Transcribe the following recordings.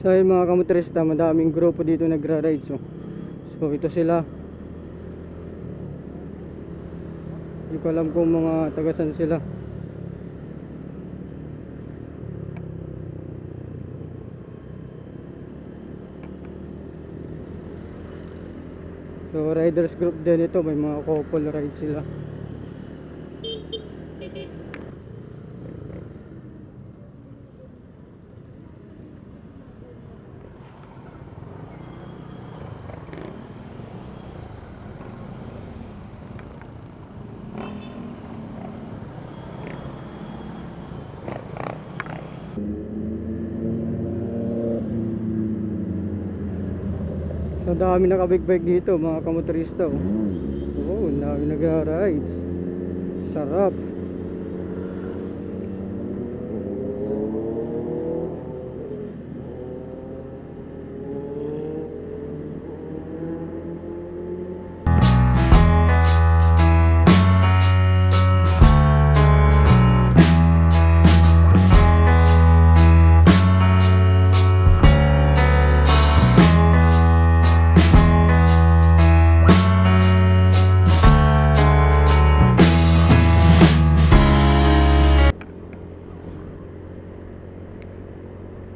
So yun mga kamotorista, madaming grupo dito nagra-ride. So ito sila. Hindi ko alam kung mga tagasan sila. So riders group din ito, may mga couple ride sila. So dami nakabig-bike dito mga kamotorista. Oh, dami nag-rides. Sarap.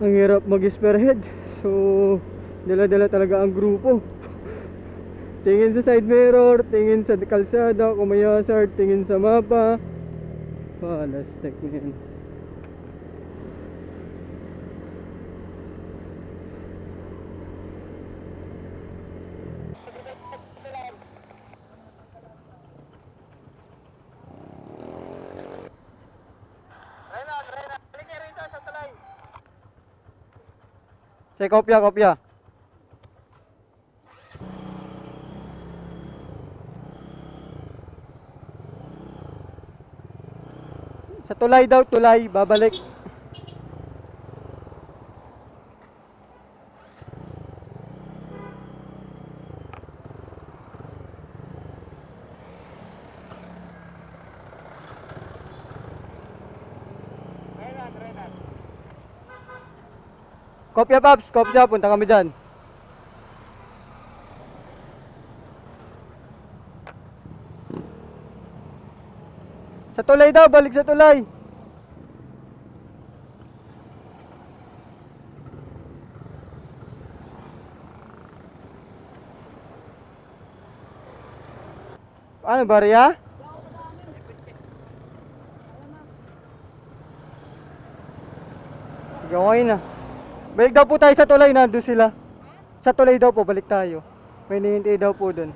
Ang hirap mag-spearhead. So dala-dala talaga ang grupo. Tingin sa side mirror, tingin sa kalsada kung may hazard, tingin sa mapa. Lastek na yan. Say kopya, kopya. Sa tulay daw, tulay, babalik. Kopya Paps, kopya, punta kami dyan. Sa tulay daw, balik sa tulay. Ano, barya? Gawin na. Balik daw po tayo sa tulay, nandun sila. Sa tulay daw po, balik tayo. May nihintay daw po dun.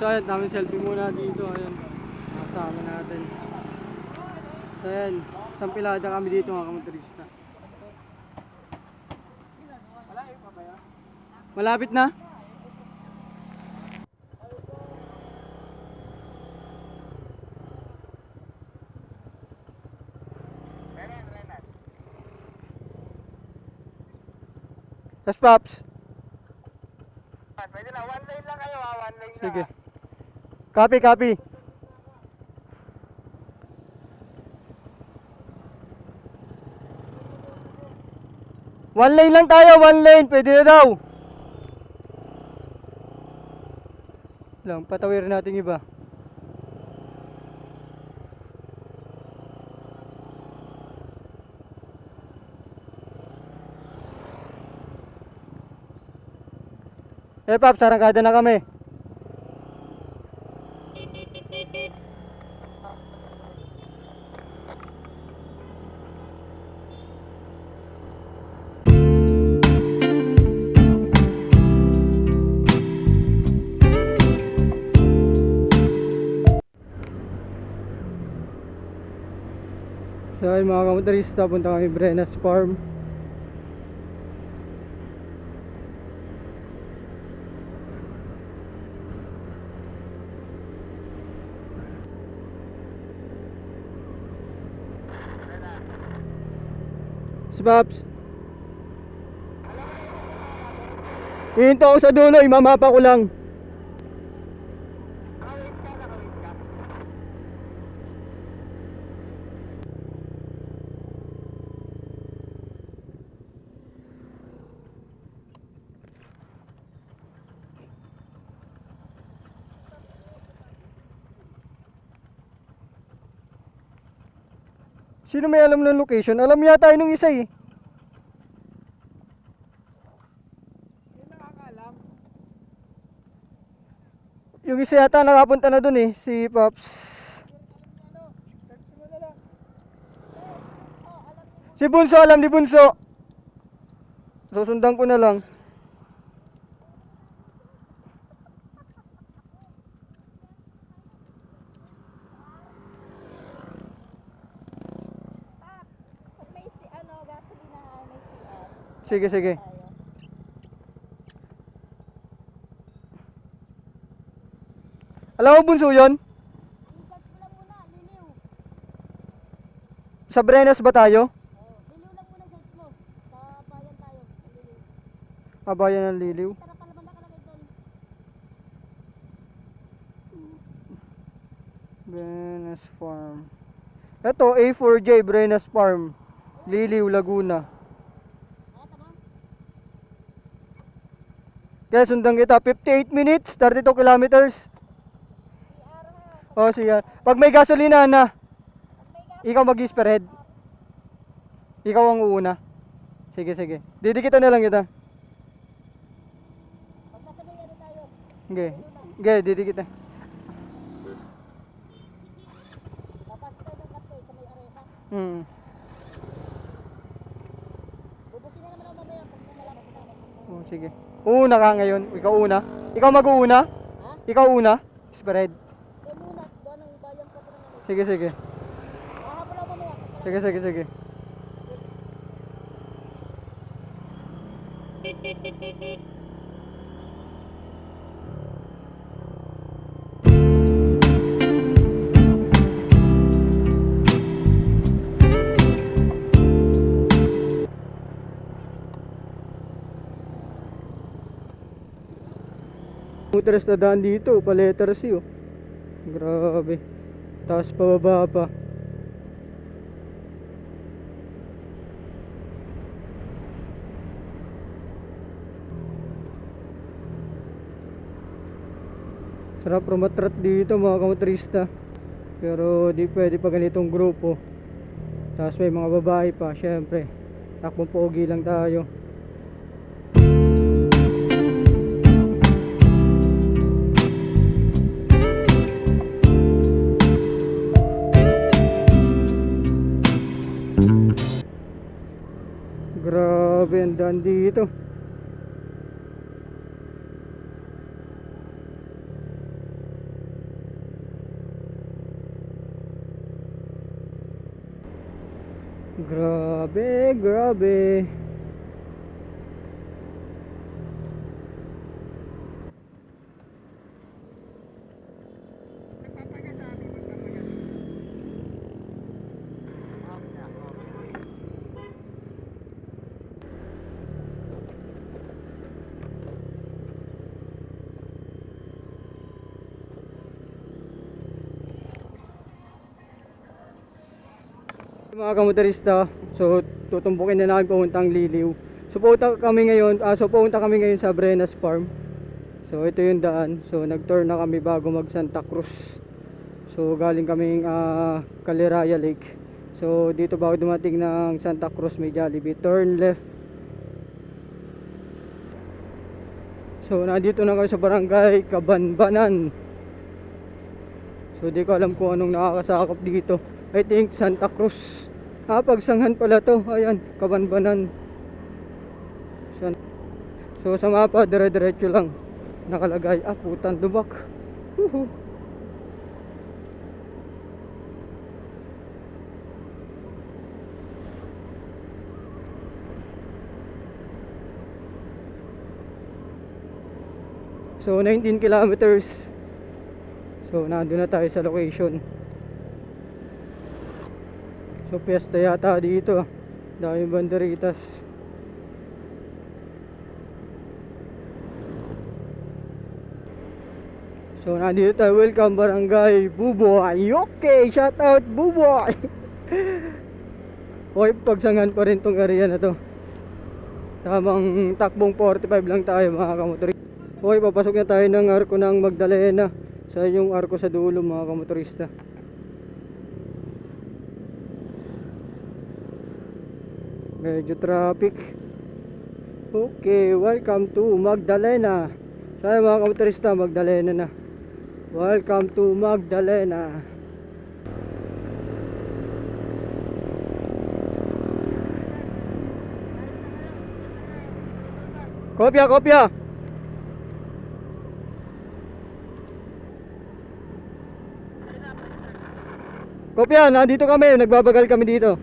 So ayan, namin selfie muna dito. Ayan, kasama natin. So ayan, sampilada kami dito mga kamotorista. Malapit na? Yes, Pops. Pwede na, one lane lang kayo ha, one lane lang. Sige. Copy, copy. One lane lang tayo, one lane. Pwede na daw. Lang, patawirin natin iba. Eh Paps, arangkada na kami. So ayun mga kamotorista, punta kami Brenas Farm. Si Paps, hihinto ako sa dulo, imamapa ko lang. Sino may alam ng location? Alam yata nung isa eh. Yung isa yata nakapunta na dun eh, si Pops. Si Bunso, alam ni Bunso. Susundan ko na lang. Pag may gasolinahan, may CR. Sige, sige. Alam mo Bunso yun? Isat mo lang muna, liliw. Sa Brenas ba tayo? Liliw lang muna search mo. Sa bayan tayo, liliw. Kabayan ng Liliw. Tara palaman nakalagay doon. Brenas Farm. Ito, A4J, Brenas Farm. Liliw, Laguna. Tama? Kaya sundan kita, 58 minutes, 32 kilometers. CR ha. Oh, sige. Pag may gasolina na, Pag may gas, ikaw mag-spearhead. Ikaw ang uuna. Sige, sige. Didikitan na lang kita. pag nasabay ano tayo. Sige. Sige, didikitan. Papasok tayo ng kape sa may aresa. Hmm. Bubusin na naman ako mamaya pag malaman ko. Oh, sige. Una ka ngayon. Ikaw una. Ikaw mag-uuna? Ha? Ikaw una. Spearhead. Eh muna, doon ang bayan ko ng ano. Sige, sige. Hahabol ako mamaya. Sige, sige, sige. Mutres na daan dito, pa letter C oh. Grabe. Tapos pababa pa. Sarap rumatrat dito mga kamotorista. Pero di pwede pa ganitong grupo. Tapos may mga babae pa, syempre. Takbong pogi lang tayo. Grabe ang daan dito. Grabe, grabe. Mga kamotorista, so tutumbukin na namin papuntang Liliw. So pupunta kami ngayon sa Brenas Farm. So ito yung daan. So nag-turn na kami bago mag Santa Cruz. So galing kaming Caliraya Lake. So dito bago dumating ng Santa Cruz may Jollibee, turn left. So So nandito na kami sa barangay Kabanbanan. So di ko alam kung anong nakakasakop dito. I think Santa Cruz. Pagsanghan pala to. Ayan, Kabanbanan. So sa mapa, dire-diretso lang nakalagay. Putan, lubak. Woohoo. So 19 kilometers. So nandun na tayo sa location. So piyesta yata dito. Daming banderitas. So nandito tayo. Welcome barangay Buboy. Okay, shout out Buboy. Okay, pagsangan pa rin tong area na to. Tamang takbong 45 lang tayo mga kamotorista. Okay, papasok na tayo ng arko ng Magdalena. Sa yung arko sa dulo mga kamotorista. Medyo traffic. Okay, welcome to Magdalena. Sa mga kamotorista, Magdalena na. Welcome to Magdalena. Kopya, kopya. Kopya, nandito kami, nagbabagal kami dito.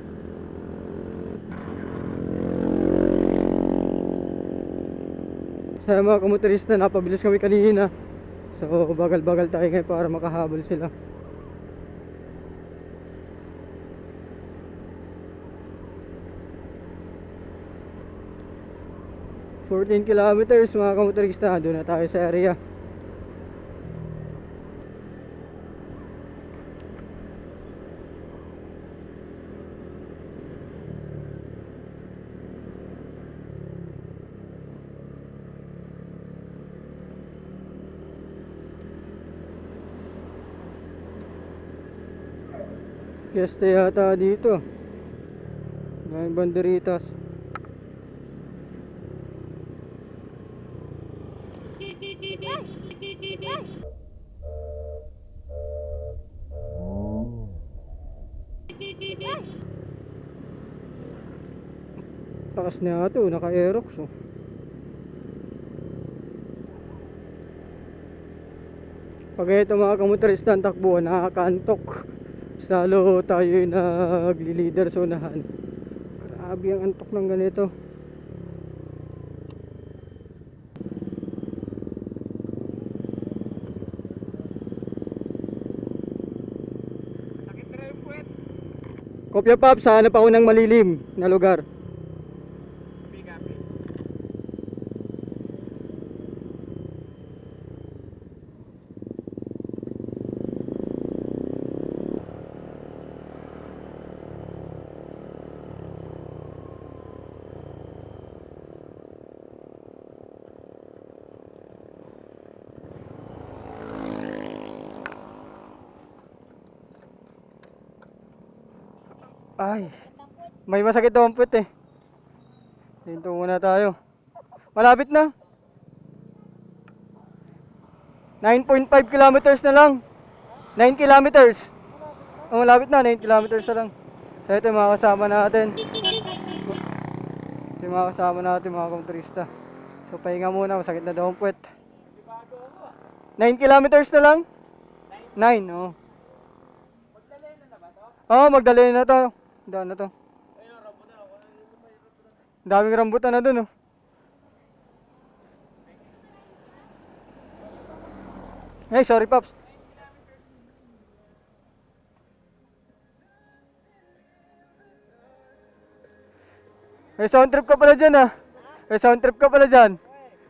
Sa mga kamotorista, napabilis kami kanina. So, bagal-bagal tayo ngayon para makahabol sila. ...14 kilometers mga kamotorista, doon na tayo sa area. Fiesta yata dito. May banderitas. Takas na ito, naka-aerox oh. Pag ito mga kamotorista ang takbo, nakakantok. Salo tayo nagli-leader sa unahan. Grabe ang antok ng ganito. Kopya pop, sana pa unang malilim na lugar. Ay, may masakit daw ang puwet eh. Dito muna tayo. Malapit na. 9.5 kilometers na lang. 9 kilometers. Oh, malapit na, 9 kilometers na lang. So ito yung mga kasama natin. Ito yung mga kasama natin, mga kamotorista. So pahinga muna, masakit na daw ang puwet. 9 kilometers na lang? 9, oh. Magdalena na ba to? Oo, Magdalena na to. Daan na to. Daming rambutan na dun oh. Hey, sorry Pops. May sound trip ka pala dyan ah. May sound trip ka pala dyan.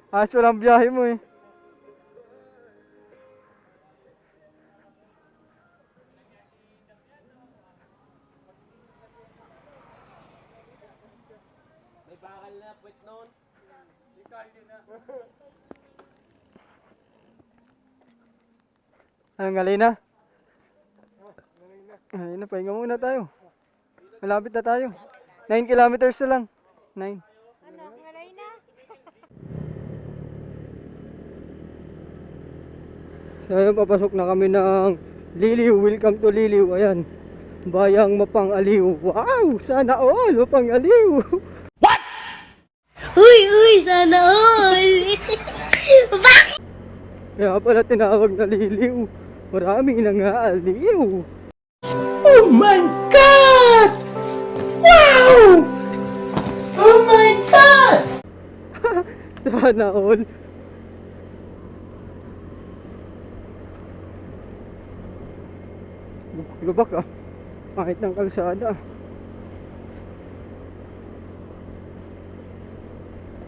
Ayos walang biyahe mo eh. May bakal na puwet noon. Di kaya na. Anong galina? Ayun na, pahinga muna tayo. Malapit na tayo. 9 kilometers na lang. 9. Ano, ngalay na? Ayun, papasok na kami ng Liliw. Welcome to Liliw. Ayan. Bayang Mapang-Aliw. Wow! Sana all! Mapang-Aliw! Uy, uy, sana all! Bakit? Kaya pala tinawag na Liliw. Marami nang aaliw. Oh my God! Wow! Oh my God! Sana all. Lubak ah. Kahit ng kalsada.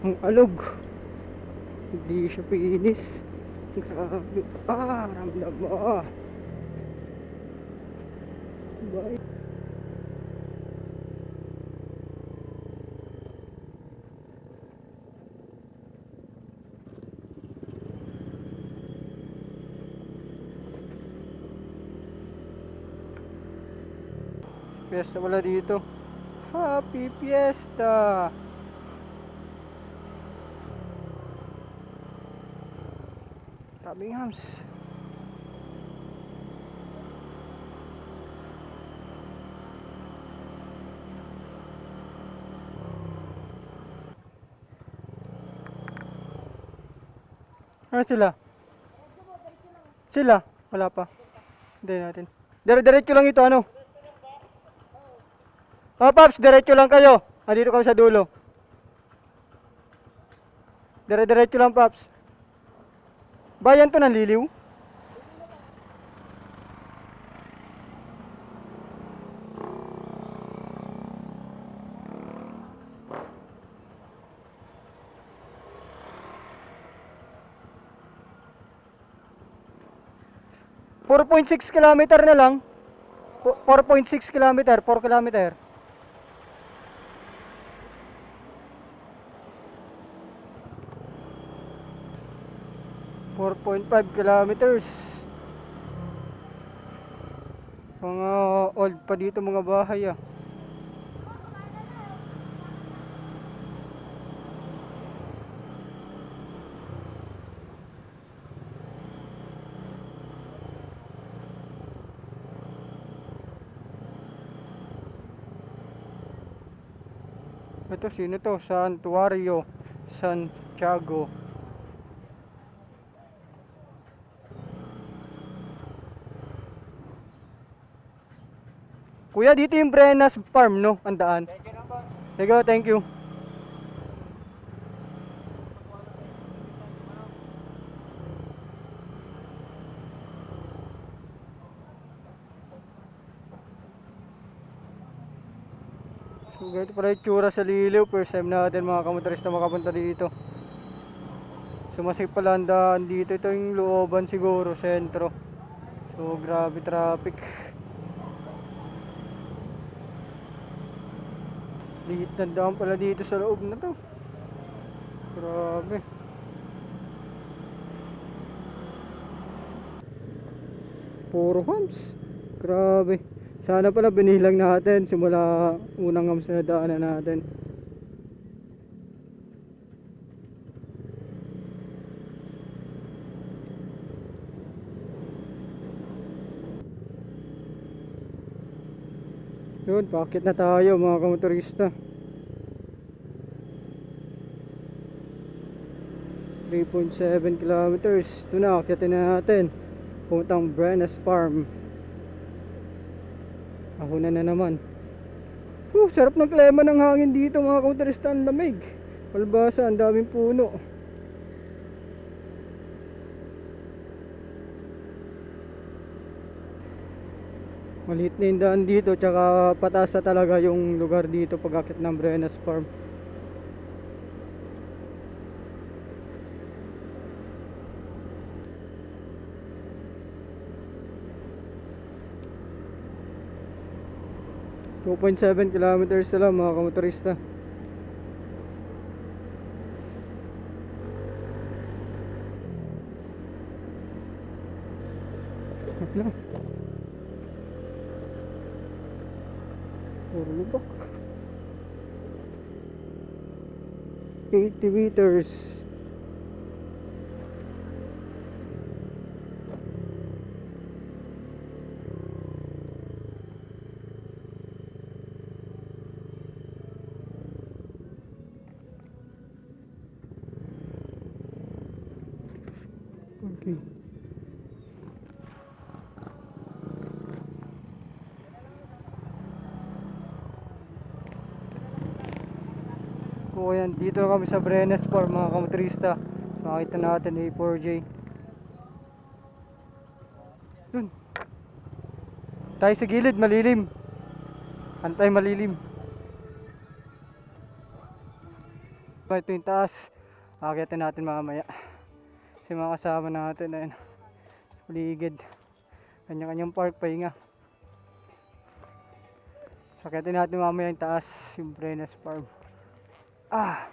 Ang alog. Hindi siya pinis. Grabe. Ramdam mo. Bye. Fiesta wala dito. Happy Fiesta! Maraming hams. Ano sila? Sila? Wala pa. Hindi natin. Diretso lang ito ano? Paps, diretso lang kayo. Dito kami sa dulo. Diretso lang, Paps. Bayan to ng Liliw. .6 kilometer na lang. 4.6 kilometer, 4 kilometer. .5 kilometers. Mga old pa dito mga bahay ah. Ito sino to? Santuario Santiago. Kuya, dito yung Brenas Farm, no? Ang daan. Thank you. So, ganito pala yung tsura sa Liliw. First time natin mga kamotorista makapunta dito. Sumasip pala ang daan dito. Ito yung looban siguro, sentro. So, grabe traffic. Liit na daan pala dito sa loob na to. Grabe. Puro hams. Grabe. Sana pala binilang natin simula unang hams na daanan natin. Yun, bakit na tayo mga kamotorista. 3.7 kilometers. Ito na, akyatin na natin. Puntang Brenas Farm. Ako na naman. Sarap ng klima ng hangin dito mga kamotorista. Ang lamig. Palbasa, ang daming puno. Maliit na yung daan dito, tsaka pataas na talaga yung lugar dito pag akit ng Brenas Farm. .7 kilometers na lang mga kamotorista. Ano? Puro lubak. 80 meters. So ayan, dito na kami sa Brenes Farm mga kamotorista. Makita natin A4J. Dun. Tayo sa gilid, malilim. Antay malilim. Ito yung taas. Akitin natin mamaya. Kasi mga kasama natin ayun. Paligid. Kanya-kanyang park pahinga. Sakitin natin mamaya yung taas, yung Brenes Farm. Ah!